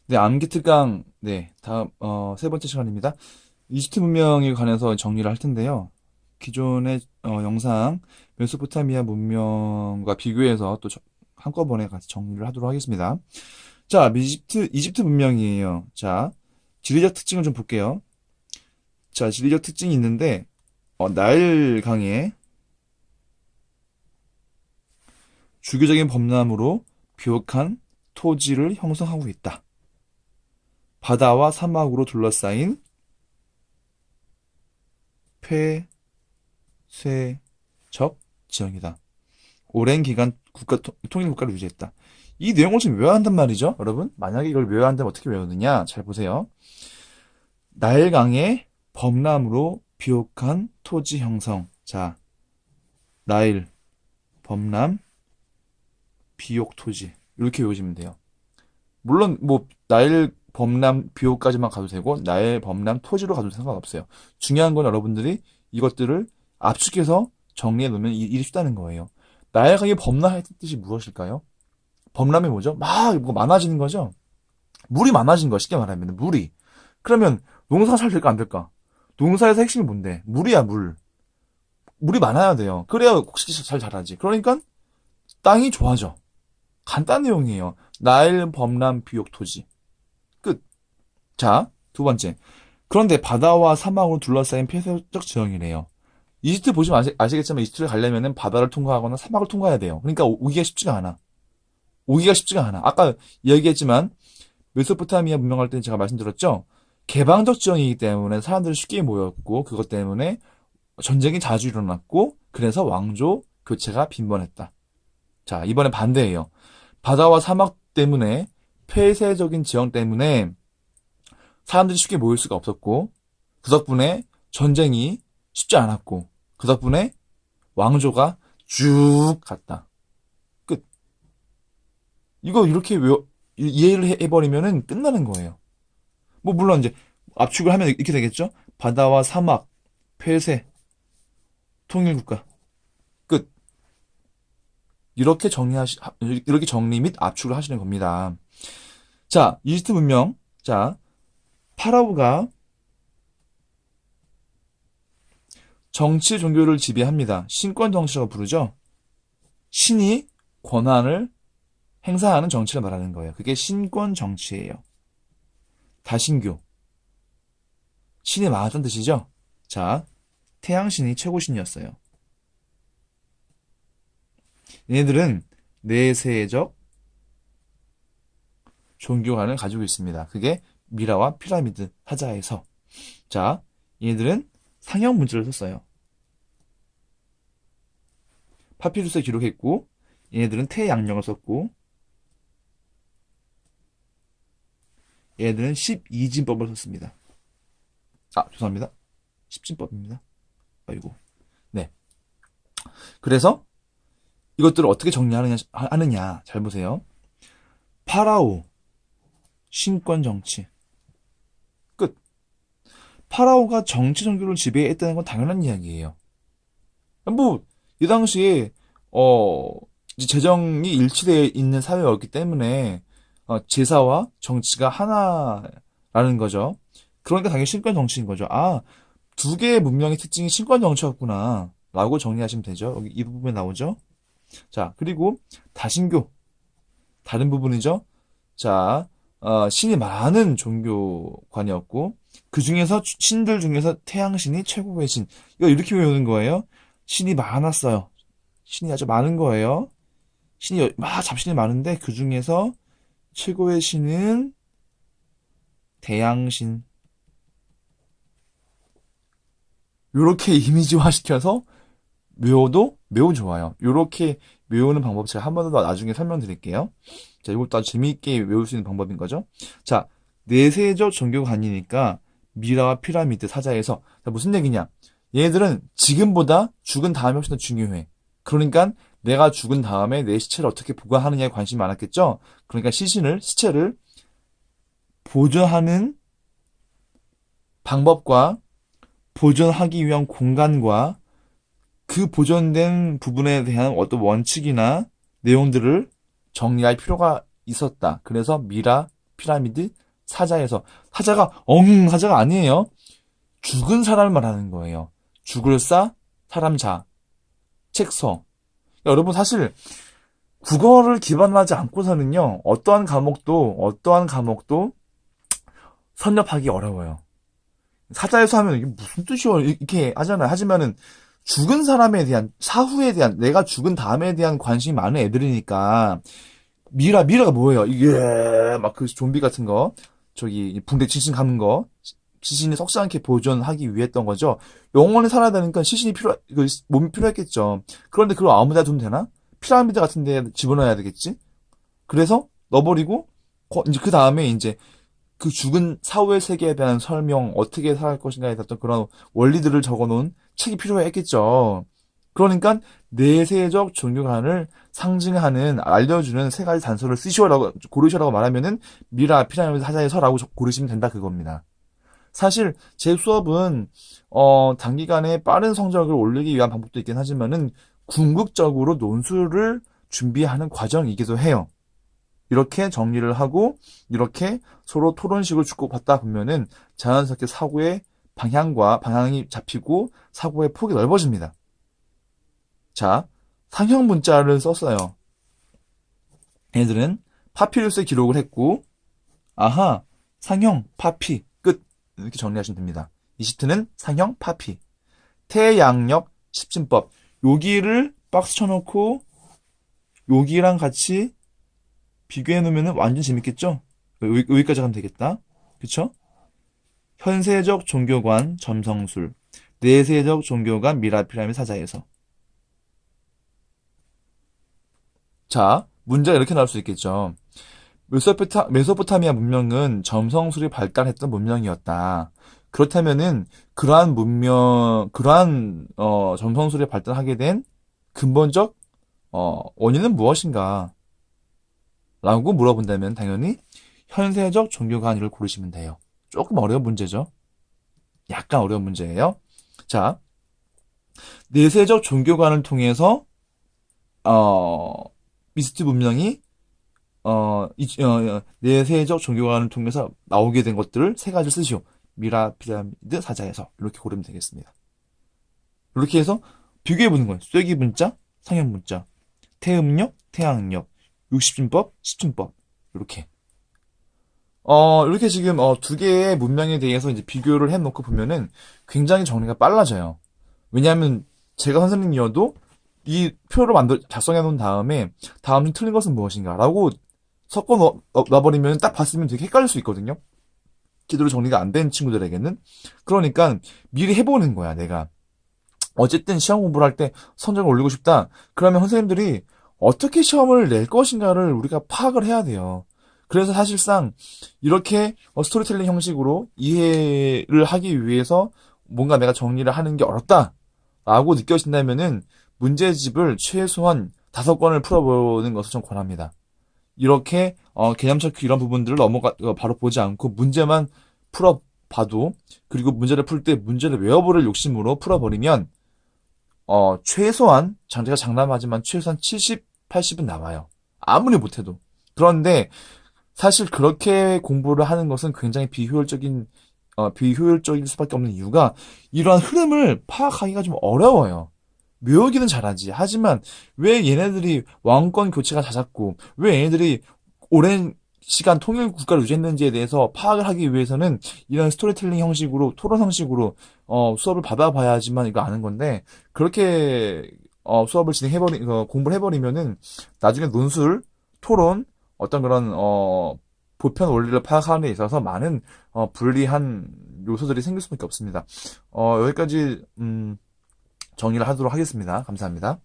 네, 암기특강, 네, 다음, 세 번째 시간입니다. 이집트 문명에 관해서 정리를 할 텐데요. 기존의 영상, 메소포타미아 문명과 비교해서 또 한꺼번에 같이 정리를 하도록 하겠습니다. 자, 이집트 문명이에요. 자, 지리적 특징을 좀 볼게요. 자, 지리적 특징이 있는데, 나일강의 주교적인 범람으로 비옥한 토지를 형성하고 있다. 바다와 사막으로 둘러싸인 폐쇄적 지형이다. 오랜 기간 통일 국가를 유지했다. 이 내용을 지금 외워야 한단 말이죠, 여러분? 만약에 이걸 외워야 한다면 어떻게 외우느냐? 잘 보세요. 나일강의 범람으로 비옥한 토지 형성. 자, 나일, 범람, 비옥 토지. 이렇게 외우시면 돼요. 물론 뭐 나일 범람 비옥까지만 가도 되고 나일 범람 토지로 가도 상관없어요. 중요한 건 여러분들이 이것들을 압축해서 정리해 놓으면 일이 쉽다는 거예요. 나일 강의 범람의 뜻이 무엇일까요? 범람이 뭐죠? 막 뭐가 많아지는 거죠. 물이 많아진 거 쉽게 말하면 물이. 그러면 농사가 잘 될까 안 될까? 농사에서 핵심이 뭔데? 물이야 물. 물이 많아야 돼요. 그래야 곡식이 잘 자라지. 그러니까 땅이 좋아져. 간단한 내용이에요. 나일 범람 비옥 토지. 끝. 자, 두 번째. 그런데 바다와 사막으로 둘러싸인 폐쇄적 지형이래요. 이집트 보시면 아시겠지만 이집트를 가려면은 바다를 통과하거나 사막을 통과해야 돼요. 그러니까 오기가 쉽지가 않아. 오기가 쉽지가 않아. 아까 얘기했지만 메소포타미아 문명할 때 제가 말씀드렸죠. 개방적 지형이기 때문에 사람들이 쉽게 모였고 그것 때문에 전쟁이 자주 일어났고 그래서 왕조 교체가 빈번했다. 자, 이번엔 반대예요. 바다와 사막 때문에 폐쇄적인 지형 때문에 사람들이 쉽게 모일 수가 없었고 그 덕분에 전쟁이 쉽지 않았고 그 덕분에 왕조가 쭉 갔다. 끝. 이거 이렇게 이해를 해버리면은 끝나는 거예요. 뭐 물론 이제 압축을 하면 이렇게 되겠죠. 바다와 사막, 폐쇄, 통일국가. 끝. 이렇게 정리 및 압축을 하시는 겁니다. 자, 이집트 문명. 자, 파라오가 정치 종교를 지배합니다. 신권 정치라고 부르죠. 신이 권한을 행사하는 정치를 말하는 거예요. 그게 신권 정치예요. 다신교. 신이 많았던 뜻이죠. 자, 태양신이 최고신이었어요. 얘네들은 내세적 종교관을 가지고 있습니다. 그게 미라와 피라미드 사자에서. 자, 얘네들은 상형 문자를 썼어요. 파피루스에 기록했고, 얘네들은 태양령을 썼고, 얘네들은 12진법을 썼습니다. 아, 죄송합니다. 10진법입니다. 아이고. 네. 그래서 이것들을 어떻게 하느냐. 잘 보세요. 파라오, 신권 정치. 끝. 파라오가 정치 종교를 지배했다는 건 당연한 이야기예요. 뭐, 이 당시에, 이제 재정이 일치되어 있는 사회였기 때문에, 제사와 정치가 하나라는 거죠. 그러니까 당연히 신권 정치인 거죠. 아, 두 개의 문명의 특징이 신권 정치였구나. 라고 정리하시면 되죠. 여기 이 부분에 나오죠. 자, 그리고 다신교. 다른 부분이죠. 자, 신이 많은 종교관이었고, 그 중에서, 신들 중에서 태양신이 최고의 신. 이거 이렇게 외우는 거예요. 신이 많았어요. 신이 아주 많은 거예요. 잡신이 많은데, 그 중에서 최고의 신은 태양신. 요렇게 이미지화 시켜서 외워도 매우 좋아요. 요렇게 외우는 방법 제가 한 번 더 나중에 설명드릴게요. 자, 이것도 아주 재미있게 외울 수 있는 방법인 거죠. 자, 내세적 종교관이니까 미라와 피라미드 사자에서 자, 무슨 얘기냐? 얘네들은 지금보다 죽은 다음에 훨씬 더 중요해. 그러니까 내가 죽은 다음에 내 시체를 어떻게 보관하느냐에 관심이 많았겠죠? 그러니까 시체를 보존하는 방법과 보존하기 위한 공간과 그 보존된 부분에 대한 어떤 원칙이나 내용들을 정리할 필요가 있었다. 그래서 미라, 피라미드 사자에서. 사자가 아니에요. 죽은 사람을 말하는 거예요. 죽을 사, 사람 자, 책서. 여러분 사실 국어를 기반하지 않고서는요, 어떠한 과목도 선nhập하기 어려워요. 사자에서 하면 이게 무슨 뜻이요? 이렇게 하잖아요. 하지만은 죽은 사람에 대한, 사후에 대한, 내가 죽은 다음에 대한 관심이 많은 애들이니까, 미라가 뭐예요? 이게, 막 그 좀비 같은 거, 저기, 붕대 지진 감는 거, 시신이 썩지 않게 보존하기 위해 했던 거죠. 영원히 살아야 되니까 몸이 필요했겠죠. 그런데 그걸 아무 데나 두면 되나? 피라미드 같은 데 집어넣어야 되겠지? 그래서 넣어버리고, 이제 그 다음에 이제 그 죽은 사후의 세계에 대한 설명, 어떻게 살아갈 것인가에 대한 그런 원리들을 적어놓은 책이 필요했겠죠. 그러니까 내세적 종교관을 상징하는, 알려주는 세 가지 단서를 고르시라고 말하면은 미라 피라미드 사자에서라고 고르시면 된다 그겁니다. 사실 제 수업은 단기간에 빠른 성적을 올리기 위한 방법도 있긴 하지만은 궁극적으로 논술을 준비하는 과정이기도 해요. 이렇게 정리를 하고 이렇게 서로 토론식을 주고받다 보면은 자연스럽게 사고의 방향이 잡히고 사고의 폭이 넓어집니다. 자, 상형 문자를 썼어요. 얘들은 파피루스에 기록을 했고, 아하, 상형, 파피, 끝. 이렇게 정리하시면 됩니다. 이시트는 상형, 파피. 태양력, 십진법. 여기를 박스 쳐놓고 여기랑 같이 비교해 놓으면 완전 재밌겠죠? 여기까지 가면 되겠다. 그쵸? 현세적 종교관 점성술, 내세적 종교관 미라피라미드 사자에서. 자, 문제가 이렇게 나올 수 있겠죠. 메소포타미아 문명은 점성술이 발달했던 문명이었다. 그렇다면은 점성술이 발달하게 된 근본적 원인은 무엇인가? 라고 물어본다면 당연히 현세적 종교관을 고르시면 돼요. 조금 어려운 문제죠. 약간 어려운 문제예요. 자, 내세적 종교관을 통해서 미스트 문명이 내세적 종교관을 통해서 나오게 된 것들을 세 가지를 쓰시오. 미라 피라미드 사자에서 이렇게 고르면 되겠습니다. 이렇게 해서 비교해 보는 거예요. 쐐기 문자, 상형 문자, 태음력, 태양력, 60진법, 10진법 이렇게. 이렇게 지금 두 개의 문명에 대해서 이제 비교를 해놓고 보면은 굉장히 정리가 빨라져요. 왜냐하면 제가 선생님이어도 이 표를 작성해 놓은 다음에 다음 중 틀린 것은 무엇인가라고 섞어 놔버리면 딱 봤으면 되게 헷갈릴 수 있거든요. 제대로 정리가 안 된 친구들에게는. 그러니까 미리 해보는 거야, 내가. 어쨌든 시험 공부를 할 때 성적을 올리고 싶다. 그러면 선생님들이 어떻게 시험을 낼 것인가를 우리가 파악을 해야 돼요. 그래서 사실상 이렇게 스토리텔링 형식으로 이해를 하기 위해서 뭔가 내가 정리를 하는 게 어렵다라고 느껴진다면은 문제집을 최소한 5권을 풀어보는 것을 좀 권합니다. 이렇게 개념 체크 이런 부분들을 바로 보지 않고 문제만 풀어봐도, 그리고 문제를 풀 때 문제를 외워버릴 욕심으로 풀어버리면 최소한 제가 장담하지만 최소한 70, 80은 나와요. 아무리 못해도. 그런데 사실 그렇게 공부를 하는 것은 굉장히 비효율적일 수밖에 없는 이유가 이러한 흐름을 파악하기가 좀 어려워요. 외우기는 잘하지. 하지만 왜 얘네들이 왕권 교체가 잦았고 왜 얘네들이 오랜 시간 통일 국가를 유지했는지에 대해서 파악을 하기 위해서는 이런 스토리텔링 형식으로, 토론 형식으로 수업을 받아봐야지만 이거 아는 건데, 그렇게 수업을 공부를 해버리면은 나중에 논술, 토론, 어떤 그런 보편 원리를 파악하는 데 있어서 많은 불리한 요소들이 생길 수밖에 없습니다. 여기까지 정리를 하도록 하겠습니다. 감사합니다.